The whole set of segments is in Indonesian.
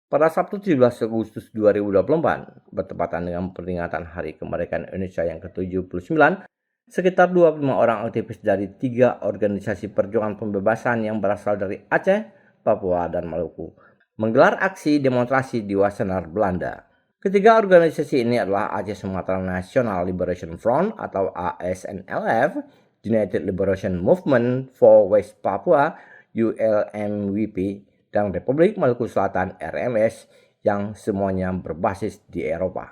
Pada Sabtu 17 Agustus 2024, bertepatan dengan peringatan Hari Kemerdekaan Indonesia yang ke-79, sekitar 25 orang aktivis dari 3 organisasi perjuangan pembebasan yang berasal dari Aceh, Papua, dan Maluku menggelar aksi demonstrasi di Wassenaar, Belanda. Ketiga organisasi ini adalah Aceh Sumatera National Liberation Front atau ASNLF, United Liberation Movement for West Papua ULMWP, dan Republik Maluku Selatan RMS yang semuanya berbasis di Eropa.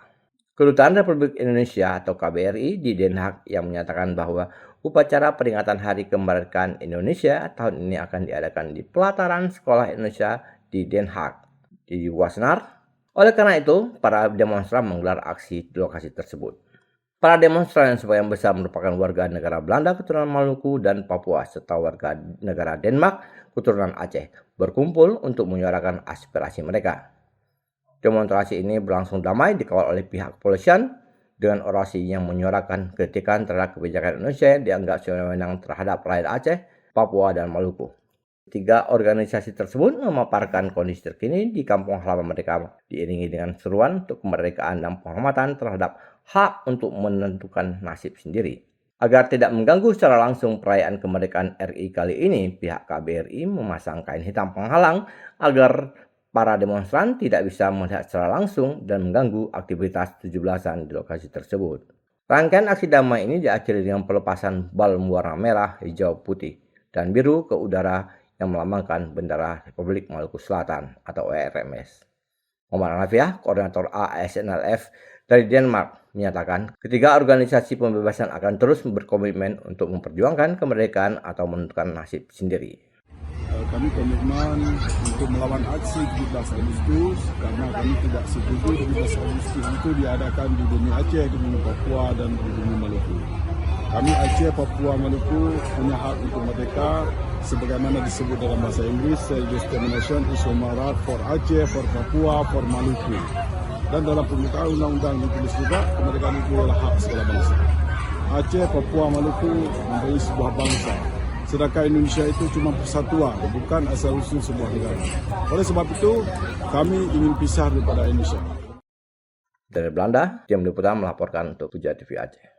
Kedutaan Republik Indonesia atau KBRI di Den Haag yang menyatakan bahwa upacara peringatan Hari Kemerdekaan Indonesia tahun ini akan diadakan di pelataran Sekolah Indonesia di Den Haag di Wassenaar. Oleh karena itu, para demonstran menggelar aksi di lokasi tersebut. Para demonstran yang sebagian besar merupakan warga negara Belanda keturunan Maluku dan Papua serta warga negara Denmark keturunan Aceh berkumpul untuk menyuarakan aspirasi mereka. Demonstrasi ini berlangsung damai dikawal oleh pihak kepolisian dengan orasi yang menyuarakan kritikan terhadap kebijakan Indonesia yang dianggap sewenang-wenang terhadap rakyat Aceh, Papua, dan Maluku. 3 organisasi tersebut memaparkan kondisi terkini di kampung halaman mereka diiringi dengan seruan untuk kemerdekaan dan penghormatan terhadap hak untuk menentukan nasib sendiri. Agar tidak mengganggu secara langsung perayaan kemerdekaan RI kali ini, pihak KBRI memasang kain hitam penghalang agar para demonstran tidak bisa melihat secara langsung dan mengganggu aktivitas 17-an di lokasi tersebut. Rangkaian aksi damai ini diakhiri dengan pelepasan bal warna merah, hijau, putih, dan biru ke udara yang melambangkan bendera Republik Maluku Selatan atau RMS. Muhammad Hanafiah, koordinator ASNLF dari Denmark, menyatakan ketiga organisasi pembebasan akan terus berkomitmen untuk memperjuangkan kemerdekaan atau menentukan nasib sendiri. Kami komitmen untuk melawan aksi 17 Agustus karena kami tidak setuju 17 Agustus itu diadakan di bumi Aceh, di bumi Papua, dan di bumi Maluku. Kami Aceh, Papua, Maluku punya hak untuk merdeka sebagaimana disebut dalam bahasa Inggris, self-determination is human right for Aceh, for Papua, for Maluku. Dan dalam pembukaan undang-undang ditulis juga kemerdekaan itu adalah hak segala bangsa. Aceh, Papua, Maluku menjadi sebuah bangsa. Sedangkan Indonesia itu cuma persatuan, bukan asal-usul sebuah negara. Oleh sebab itu, kami ingin pisah daripada Indonesia. Dari Belanda, Tim Liputan melaporkan untuk Puja TV Aceh.